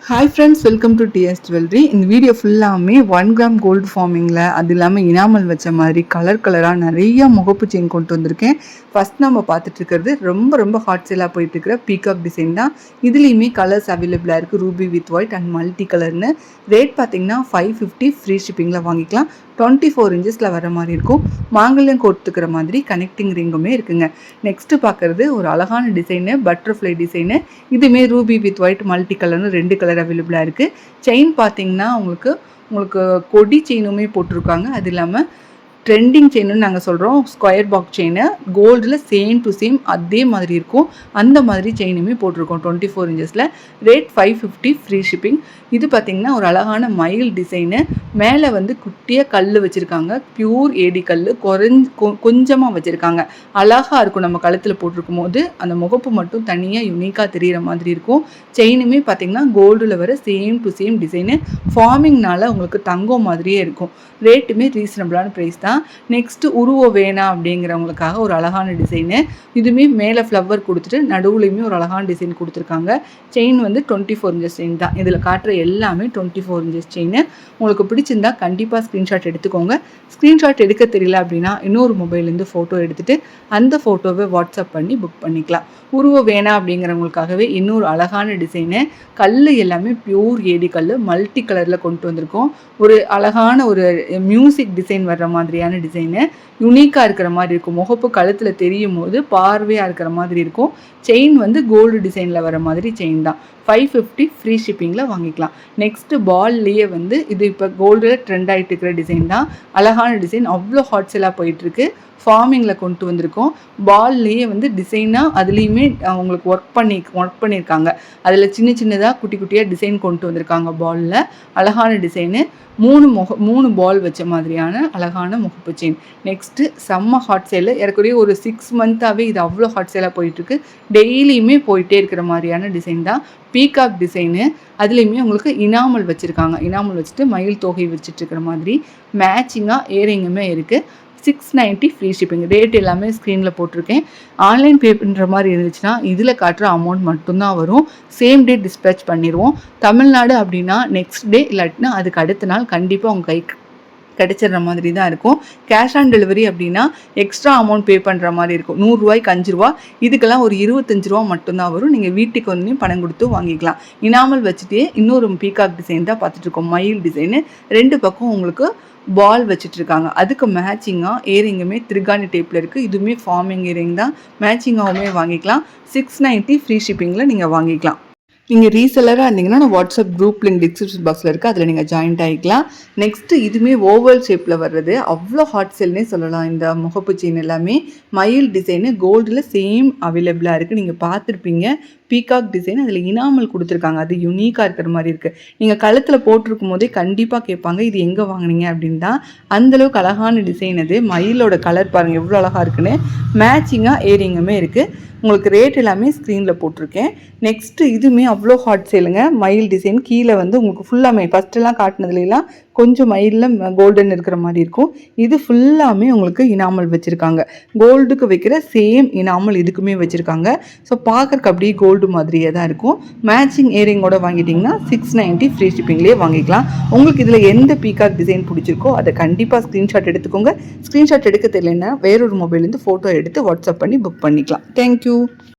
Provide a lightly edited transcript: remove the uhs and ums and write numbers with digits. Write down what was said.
Hi friends, welcome to TS jewellery. இந்த video ஃபுல்லாமே 1 gram gold ஃபார்மிங்கில், அது இல்லாமல் இனாமல் வச்ச மாதிரி கலராக நிறைய முகப்பு செயின் கொண்டு வந்திருக்கேன். ஃபஸ்ட் நம்ம பார்த்துட்டு இருக்கிறது ரொம்ப ஹாட் சேலாக போயிட்டுருக்கிற பீகாக் டிசைன் தான். இதுலேயுமே கலர்ஸ் அவைலபிளாக இருக்குது, ruby with white and multi கலர்னு. ரேட் பார்த்திங்கன்னா 550 ஃப்ரீ ஷிப்பிங்கில் வாங்கிக்கலாம். 24 இன்ச்சஸில் வர மாதிரி இருக்கும். மாங்கல்யம் கொடுத்துக்கிற மாதிரி கனெக்டிங் ரிங்குமே இருக்குங்க. நெக்ஸ்ட்டு பார்க்குறது ஒரு அழகான டிசைனு, பட்டர்ஃப்ளை டிசைனு. இதுவுமே ரூபி வித் ஒயிட் மல்டி கலர்னு 2 கலர் அவைலபிளாக இருக்குது. செயின் பார்த்திங்கன்னா உங்களுக்கு கொடி செயினுமே போட்டிருக்காங்க. அது இல்லாமல் ட்ரெண்டிங் செயின்னு நாங்கள் சொல்கிறோம். ஸ்கொயர் பாக்ஸ் செயினு கோல்டில் சேம் டு சேம் அதே மாதிரி இருக்கும். அந்த மாதிரி செயினுமே போட்டிருக்கோம் 24 இன்ச்சஸில். Rate 550 free shipping. இது பார்த்திங்கன்னா ஒரு அழகான மயில் டிசைனு. மேலே குட்டியாக கல் வச்சுருக்காங்க, பியூர் ஏடி கல் கொஞ்சமாக வச்சுருக்காங்க. அழகாக இருக்கும். நம்ம கழுத்தில் போட்டிருக்கும் போது அந்த முகப்பு மட்டும் தனியாக யூனிக்காக தெரிகிற மாதிரி இருக்கும். செயினுமே பார்த்திங்கன்னா கோல்டில் வர சேம் டு சேம் டிசைனு. ஃபார்மிங்னால உங்களுக்கு தங்கம் மாதிரியே இருக்கும். ரேட்டுமே ரீசனபிளான ப்ரைஸ் தான். நெக்ஸ்ட்டு உருவம் வேணாம் அப்படிங்கிறவங்களுக்காக ஒரு அழகான டிசைனு. இதுவுமே மேலே ஃப்ளவர் கொடுத்துட்டு நடுவுலையுமே ஒரு அழகான டிசைன் கொடுத்துருக்காங்க. செயின் 24 இன்ச்சஸ் செயின் தான். இதில் காட்டுற எல்லாமே 24 இன்ச்சஸ் செயின். உங்களுக்கு பிடிச்சிருந்தா கண்டிப்பாக ஸ்க்ரீன்ஷாட் எடுத்துக்கோங்க. ஸ்க்ரீன்ஷாட் எடுக்க தெரியல அப்படின்னா இன்னொரு மொபைல்லேருந்து ஃபோட்டோ எடுத்துகிட்டு அந்த ஃபோட்டோவை வாட்ஸ்அப் பண்ணி புக் பண்ணிக்கலாம். உருவம் வேணாம் அப்படிங்கிறவங்களுக்காகவே இன்னொரு அழகான டிசைனு. கல் எல்லாமே பியூர் ஏடி கல் மல்டி கலரில் கொண்டு வந்திருக்கோம். ஒரு அழகான ஒரு மியூசிக் டிசைன் வர்ற மாதிரியான டிசைனு. யூனிக்காக இருக்கிற மாதிரி இருக்கும். முகப்பு கழுத்தில் தெரியும் போது பார்வையாக இருக்கிற மாதிரி இருக்கும். செயின் கோல்டு டிசைனில் வர மாதிரி செயின் தான். 550 ஃப்ரீ ஷிப்பிங்கில் வாங்கிக்கலாம். நெக்ஸ்ட்டு பால்லையே இது இப்போ கோல்டில் ட்ரெண்ட் ஆகிட்டு இருக்கிற டிசைன் தான். அழகான டிசைன், அவ்வளோ ஹாட் சேலாக போயிட்டுருக்கு. ஃபார்மிங்கில் கொண்டு வந்திருக்கோம். பால்லையே டிசைனாக அதுலேயுமே அவங்களுக்கு ஒர்க் பண்ணியிருக்காங்க. அதில் சின்னதாக குட்டியாக டிசைன் கொண்டு வந்திருக்காங்க. பாலில் அழகான டிசைனு. 3 பால் வச்ச மாதிரியான அழகான முகப்பு செயின். நெக்ஸ்ட்டு செம்ம ஹாட் சேலு. ஏறக்குறைய ஒரு 6 மந்த்தாகவே இது அவ்வளோ ஹாட் சேலாக போயிட்டுருக்கு. டெய்லியுமே போயிட்டே இருக்கிற மாதிரியான டிசைன் தான். Peacock design. அதுலேயுமே உங்களுக்கு இனாமல் வச்சுருக்காங்க. இனாமல் வச்சுட்டு மயில் தொகை வச்சுட்டுருக்கிற மாதிரி மேட்சிங்காக இயரிங்குமே இருக்குது. 690 ஃப்ரீ ஷிப்பிங். ரேட் எல்லாமே ஸ்க்ரீனில் போட்டிருக்கேன். ஆன்லைன் பே பண்ணுற மாதிரி இருந்துச்சுன்னா இதில் காட்டுற அமௌண்ட் மட்டும்தான் வரும். சேம் டே டிஸ்பேச் பண்ணிடுவோம். தமிழ்நாடு அப்படின்னா நெக்ஸ்ட் டே, இல்லாட்டினா அதுக்கு அடுத்த நாள் கண்டிப்பாக உங்கள் கைக்கு கிடைச்சிடுற மாதிரி தான் இருக்கும். கேஷ் ஆன் டெலிவரி அப்படின்னா எக்ஸ்ட்ரா அமௌண்ட் பே பண்ணுற மாதிரி இருக்கும். 100 ரூபாய்க்கு 5 ரூபா. இதுக்கெல்லாம் ஒரு 25 ரூபா மட்டும்தான் வரும். நீங்கள் வீட்டுக்கு பணம் கொடுத்து வாங்கிக்கலாம். இனாமல் வச்சுட்டே இன்னொரு பீகாக் டிசைன் தான் பார்த்துட்ருக்கோம். மயில் டிசைனு. 2 பக்கம் உங்களுக்கு பால் வச்சுட்ருக்காங்க. அதுக்கு மேட்சிங்காக இயரிங்குமே திருகாணி டேப்பில் இருக்குது. இதுவுமே ஃபார்மிங் இயரிங் தான். மேட்சிங்காகவுமே வாங்கிக்கலாம். 690 ஃப்ரீ ஷிப்பிங்கில் நீங்கள் வாங்கிக்கலாம். நீங்கள் ரீசெல்லராக இருந்தீங்கன்னா நான் வாட்ஸ்அப் குரூப் லிங்க் டிஸ்கிரிப்ஷன் பாக்ஸில் இருக்குது, அதில் நீங்கள் ஜாயின்ட் ஆகிக்கலாம். நெக்ஸ்ட்டு இதுவுமே ஓவல் ஷேப்பில் வர்றது அவ்வளோ ஹாட் செல்னே சொல்லலாம். இந்த முகப்பு செயின் எல்லாமே மயில் டிசைனு கோல்டில் சேம் அவைலபிளாக இருக்குது. நீங்கள் பார்த்துருப்பீங்க. பீகாக் டிசைன், அதில் இனாமல் கொடுத்துருக்காங்க. அது யூனிக்காக இருக்கிற மாதிரி இருக்குது. நீங்கள் கழுத்தில் போட்டிருக்கும் போதே கண்டிப்பாக கேட்பாங்க இது எங்கே வாங்கினீங்க அப்படின்னு தான். அந்தளவுக்கு அழகான டிசைன். அது மயிலோட கலர் பாருங்கள் எவ்வளோ அழகாக இருக்குன்னு. மேட்சிங்காக இயரிங்குமே இருக்குது. உங்களுக்கு ரேட் எல்லாமே ஸ்க்ரீனில் போட்டிருக்கேன். நெக்ஸ்ட்டு இதுவுமே அவ்வளோ ஹாட் சேலுங்க. மயில் டிசைன் கீழே உங்களுக்கு ஃபுல்லாமே ஃபஸ்ட்டெல்லாம் காட்டினதுலாம் கொஞ்சம் மயிலில் கோல்டன் இருக்கிற மாதிரி இருக்கும். இது ஃபுல்லாமே உங்களுக்கு இனாமல் வச்சுருக்காங்க. கோல்டுக்கு வைக்கிற சேம் இனாமல் இதுக்குமே வச்சுருக்காங்க. ஸோ பார்க்குறக்கு அப்படியே கோல்டு மாதிரியே தான் இருக்கும். மேட்சிங் இயரிங்கோட வாங்கிட்டிங்கன்னா 690 ஃப்ரீ ஷிப்பிங்லேயே வாங்கிக்கலாம். உங்களுக்கு இதில் எந்த பீகாக் டிசைன் பிடிச்சிருக்கோ அதை கண்டிப்பாக ஸ்க்ரீன்ஷாட் எடுத்துக்கோங்க. ஸ்க்ரீன்ஷாட் எடுக்க தெரியலன்னா வேறொரு மொபைல்லேருந்து ஃபோட்டோ எடுத்து வாட்ஸ்அப் பண்ணி புக் பண்ணிக்கலாம். தேங்க்யூ.